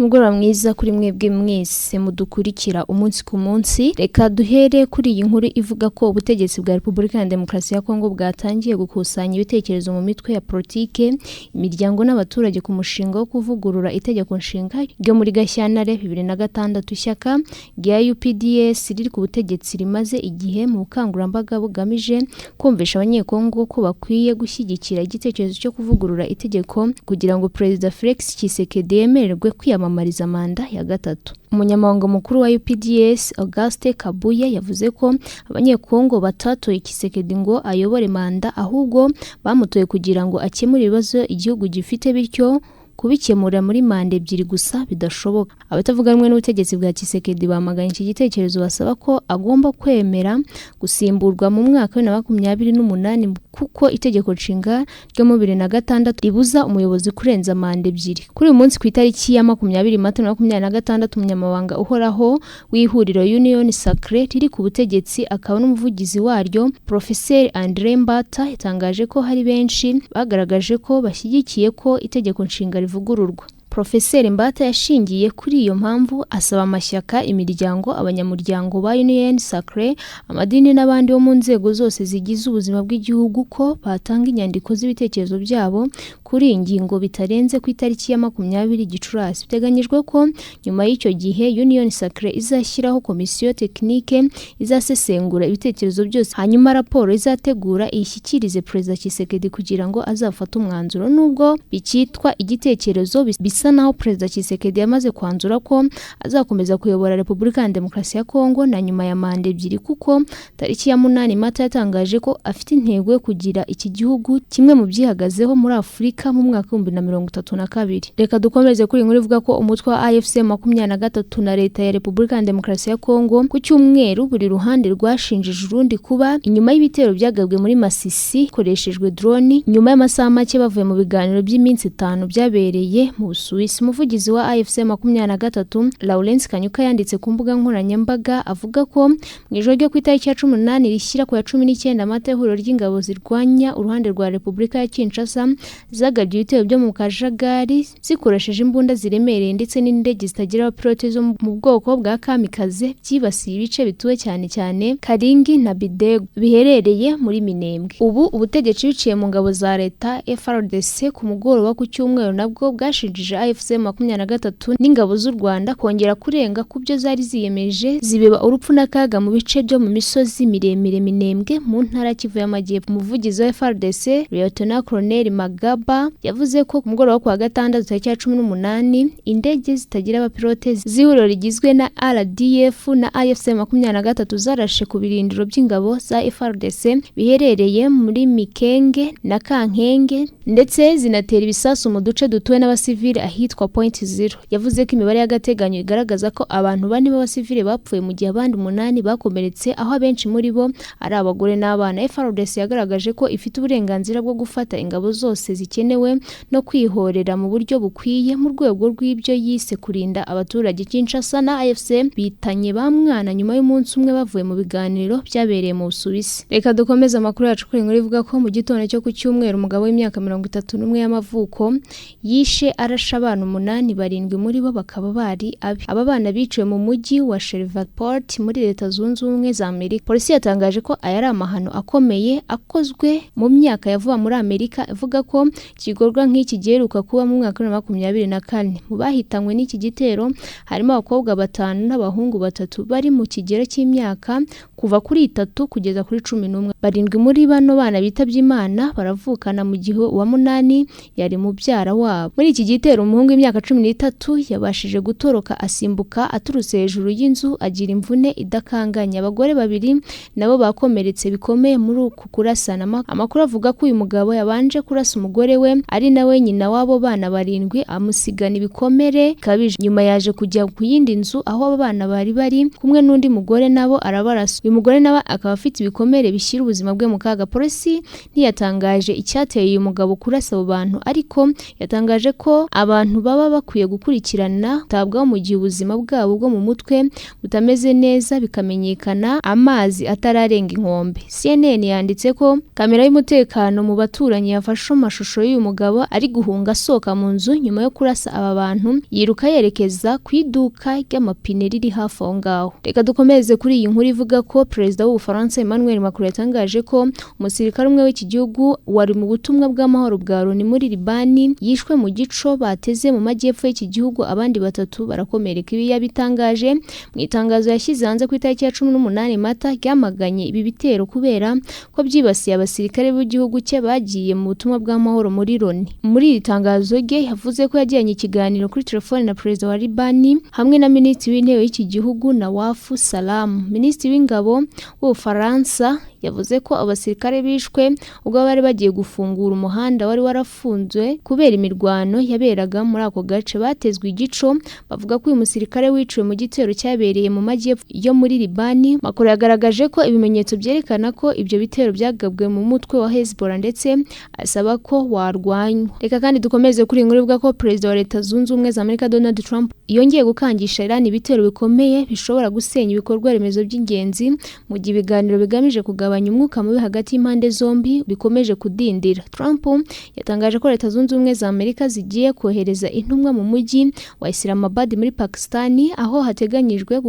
Mugoroba mwiza kuri mwebwe mwese mudukurikira umunsi ku munsi. Reka duhere kuri iyi nkuru ivuga ko ubutegetsi bwa Repubulika ya Demokarasi ya Kongo bwatangiye gukusanya ibitekerezo mu mitwe ya politike, imiryango n'abaturage ku mushinga wo kuvugurura itegeko nshinga ryo muri Gashyantare 2006. Ishyaka rya UPDS riri ku butegetsi rimaze igihe mu bukangurambaga bugamije kumvisha abanyekongo ko bakwiye gushyigikira igitekerezo cyo kuvugurura itegeko kugira ngo Perezida Felix Tshisekedi yemererwe kwiyamamariza manda ya gatatu. Umunyamabanga mukuru wa UPDS Auguste Kabuye yavuze ko abanyekongo batatoye Tshisekedi ngo ayobore manda, ahubwo bamutoye kugira ngo akemure ibibazo igihugu gifite, bityo kubikemura muri manda ebyiri gusa bidashoboka. Abatavuga rumwe n'ubutegetsi bwa Tshisekedi bamaganye iki gitekerezo, basaba ko agomba kwemera gusimburwa mu mwaka wa 2028 kuko itegeko nshinga ryo mu 2006 ribuza umuyobozi kurenza manda ebyiri. Kuri uyu munsi ku itariki ya 20 Mata 2026, umunyamabanga uhoraho w'ihuriro Union Sacrée riri ku butegetsi akaba n'umuvugizi waryo Professeur André Mbata yatangaje ko hari benshi bagaragaje ko bashyigikiye ko itegeko nshinga rivugururwa. Professeur Mbata yashingiye kuri iyo mpamvu asaba amashyaka, imiryango, abanyamuryango ba Union Sacrée, amadini n'abandi bo mu nzego zose zigize ubuzima bw'igihugu ko batanga inyandiko z'ibitekerezo byabo kuri ingingo bitarenze ku itariki ya 20 Gicurasi. Biteganyijwe ko nyuma y'icyo gihe Union Sacrée izashyiraho komisiyo technique izasesengura ibitekerezo byose, hanyuma raporo izategura ishyikirize Perezida Tshisekedi kugira ngo azafate umwanzuro. Nubwo bikitwa igitekerezo, bisa naho Perezida Tshisekedi yamaze kwanzura ko azakomeza kuyobora Repubulika ya Demokarasi ya Kongo na nyuma ya manda ebyiri, kuko tariki ya 8 Mata yatangaje ko afite intego yo kugira iki gihugu kimwe mu byihagazeho muri Afurika mu mwaka wa 2032. Reka dukomeze kuri inkuru ivuga ko umutwe wa AFC 23 na leta ya Repubulika ya Demokarasi ya Kongo ku cyumweru buri ruhande rwashinjije urundi kuba inyuma y'ibitero byagabwe muri Masisi koreshejwe drone nyuma y'amasaha make bavuye mu biganiro by'iminsi 5 byabereye mu Busuwisi. Umuvugizi wa AFC 23 Lawrence Kanyuka yanditse ku mbuga nkoranyambaga avuga ko mu ijoro ryo ku itariki ya 18 rishyira ku ya 19 Mata ihuriro ry'ingabo zirwanya uruhande rwa Repubulika ya Kinshasa zagabye ibitero byo mu kajagari zikoresheje imbunda ziremereye ndetse n'indege zitagira abapilote zo mu bwoko bwa kamikaze byibasiye ibice bituwe cyane cyane Karingi na Bidego biherereye muri Minembwe. Ubu ubutegetsi biciye mu ngabo za leta FARDC ku mugoroba ku cyumweru nabwo bwashinjije AFC 23 n'ingabo z'u Rwanda kongera kurenga ku byo zari ziyemeje zibeba urupfu n'akaga mu bice byo mu misozi miremire Minembwe mu ntara Kivu y'Amajyepfo. Umuvugizi wa FARDC Lieutenant Colonel Magaba yavuze ko ku mugoroba wa gatandatu tariki ya 18 indege zitagira abapilote z'ihuriro rigizwe na RDF na AFC 23 zarashe ku birindiro by'ingabo za FARDC biherereye muri Mikenge na Kankenge ndetse zinatera ibisasu mu duce dutuwe n'abasivile ahitwa Point Zero. Yavuze ko imibare y'agateganyo igaragaza ko abantu 4 b'abasivile bapfuye mu gihe abandi 8 bakomeretse, aho abenshi muri bo ari abagore n'abana. FARDC yagaragaje ko ifite uburenganzira bwo gufata ingabo zose zikenewe no kwihorera mu buryo bukwiye mu rwego rw'ibyo yise kurinda abaturage. Kinshasa na AFC bitanye ba mwana nyuma y'umunsi umwe bavuye mu biganiro byabereye mu Busuwisi. Reka dukomeze amakuru yacu kuri inkuru ivuga ko mu gitondo cyo ku cyumweru umugabo w'imyaka 31 y'amavuko yishe arasha abantu 8, 7 muri bo bakaba bari abi. Aba bana biciwe mu mujyi wa Shreveport muri Leta Zunze Ubumwe za Amerika. Polisi yatangaje ko aya ari amahano akomeye akozwe mu myaka ya vuba muri Amerika, ivuga ko igikorwa nk'iki giheruka kuba mu mwaka wa 2024. Mu bahitanywe n'iki gitero harimo abakobwa 5 n'abahungu 3 bari mu kigero cy'imyaka kuva kuri 3 kugeza kuri 11. 7 muri bano bana bitabye Imana baravukana mu gihe uwa 8 yari mubyara wabo. Muri iki gitero umuhungu w'imyaka 13 yabashije gutoroka asimbuka aturutse hejuru y'inzu agira imvune idakanganya. Abagore 2 nabo bakomeretse bikomeye muri uku kurasana. Amakuru avuga ko uyu mugabo yabanje kurasa umugore we ari nawe nyina wabo bana 7 amusigana ibikomere kabije. Nyuma yaje kujya ku yindi nzu aho aba bana bari kumwe n'undi mugore nabo arabarasa. Uyu mugore nawe akaba afite ibikomere bishyira ubuzima bwe mu kaga. Polisi ntiyatangaje icyateye uyu mugabo kurasa abo bantu, ariko yatangaje ko abantu baba bakwiye gukurikirana tabwaho mu gihe ubuzima bwabo bwo mu mutwe butameze neza bikamenyekana amazi atararenga inkombe. CNN yanditse ko kamera y'umutekano mu baturanyi yafashe amashusho y'uyu mugabo ari guhunga asohoka mu nzu nyuma yo kurasa aba bantu yiruka yerekeza ku iduka ry'amapine riri hafi aho ngaho. Reka dukomeze kuri iyi nkuru ivuga ko perezida w'Ubufaransa Emmanuel Macron yatangaje ko umusirikare umwe w'iki gihugu wari mu butumwa bw'amahoro bwa Loni muri Libani yishwe mu gico bateze mu majyepfo y'iki gihugu, abandi batatu barakomereka. Ibi yabitangaje mu itangazo yashyize hanze ku itariki ya 18 Mata ryamaganye ibi bitero kubera ko byibasiye abasirikare b'igihugu cye bagiye mu butumwa bw'amahoro muri Loni. Muri iri tangazo rye yavuze ko yagiranye ikiganiro kuri telefone na perezida wa Libani hamwe na minisitiri w'intebe y'iki gihugu Nawaf Salam. Minisitiri w'ingabo w'Ubufaransa yavuze ko abasirikare bishwe ubwo bari bagiye gufungura umuhanda wari warafunzwe kubera imirwano yaberaga muri ako gace. Batezwe igico bavuga ko uyu musirikare wiciwe mu gitero cyabereye mu majyepfo yo muri Libani. Macron yagaragaje ko ibimenyetso byerekana ko ibyo bitero byagabwe mu mutwe wa Hezbollah ndetse asaba ko warwanywa. Reka kandi dukomeze kuri inkuru ivuga ko perezida wa Leta Zunze Ubumwe za Amerika Donald Trump yongeye gukangisha Iran ibitero bikomeye bishobora gusenya ibikorwa remezo by'ingenzi mu gihe ibiganiro bigamije kugabanya umwuka mubi hagati y'impande zombi bikomeje kudindira. Trump yatangaje ko Leta Zunze Ubumwe za Amerika zigiye kohereza intumwa mu mujyi wa Islamabad muri Pakistani aho hateganyijwe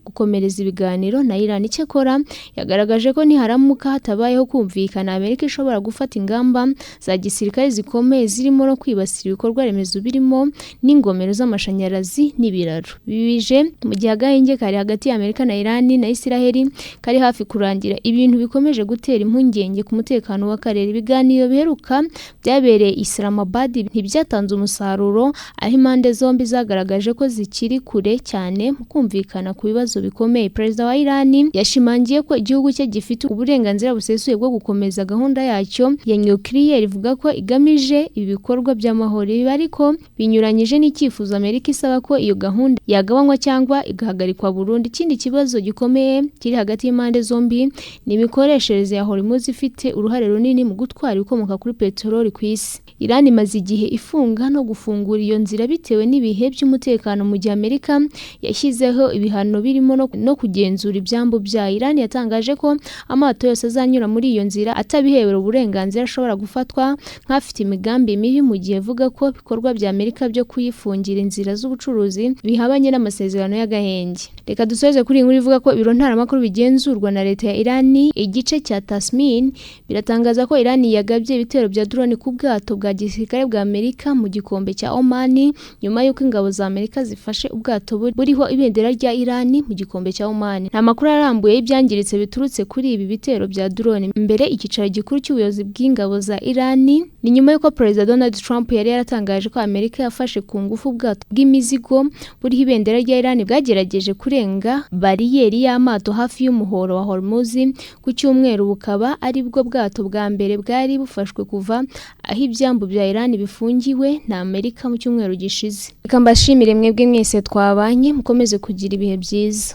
gukomereza ibiganiro na Iran. Icyakora yagaragaje ko niharamuka hatabayeho kumvikana, Amerika ishobora gufata ingamba za gisirikare zikomeye zirimo no kwibasira ibikorwa remezo birimo n'ingomero z'amashanyarazi n'ibiraro. Bibije mu gihe agahenge kari hagati ya Amerika na Iran na Israel kari hafi kurangira, ibintu bikomeje gutera impungenge ku mutekano w'akarere. Ibiganiro biheruka byabereye Islamabad ntibyatanze umusaruro, aho impande zombi zagaragaje ko zikiri kure cyane mu kumvikana ku bibazo bikomeye. Perezida wa Iran yashimangiye ko igihugu cye gifite uburenganzira busesuye bwo gukomeza gahunda yacyo ya nuclear, ivuga ko igamije ibikorwa by'amahoro. Ibi ariko binyuranyije n'icyifuzo Amerika isaba ko iyo gahunda yagabanywa cyangwa igahagarikwa burundu. Ikindi kibazo gikomeye kiri hagati y'impande zombi ni imikoreshereze ya Hormuz ifite uruhare runini mu gutwara ibikomoka kuri peteroli ku isi. Iran imaze igihe ifunga no gufungura iyo nzira bitewe n'ibihe by'umutekano, mu gihe Amerika yashyizeho ibihano birimo no kugenzura ibyambu byayo. Iran yatangaje ko amato yose azanyura muri iyo nzira atabihebera uburenganzira ashobora gufatwa nk'afite imigambi mibi, mu gihe avuga ko ibikorwa bya Amerika byo kuyifungira inzira z'ubucuruzi bihabanye n'amasezerano y'agahenge. Reka dusoze kuri inkuru ivuga ko ibiro ntaramakuru bigenzurwa na leta ya Iran igice cya Tasmin biratangaza ko Iran yagabye ibitero bya drone ku bwato bwa gisirikare bwa Amerika mu gikombe cya Oman nyuma y'uko ingabo za Amerika zifashe ubwato buriho ibendera rya Iran mu gikombe cya Oman. Nta makuru arambuye y'ibyangiritse biturutse kuri ibi bitero bya drone. Mbere icyicaro gikuru cy'ubuyobozi bw'ingabo za Iran ni nyuma y'uko Perezida Donald Trump yari yaratangaje ko Amerika yafashe ku ngufu ubwato bw'imizigo buriho ibendera rya Iran bwagerageje kurenga bariyeri y'amato hafi y'umuhoro wa Hormuz ku cyumweru, bukaba ari bwo bwato bwa mbere bwari bufashwe kuva aho ibyambu bya Iran bifungiwe na Amerika mu cyumweru gishize. Reka mbashimire mwebwe mwese twabanye, mukomeze kugira ibihe byiza.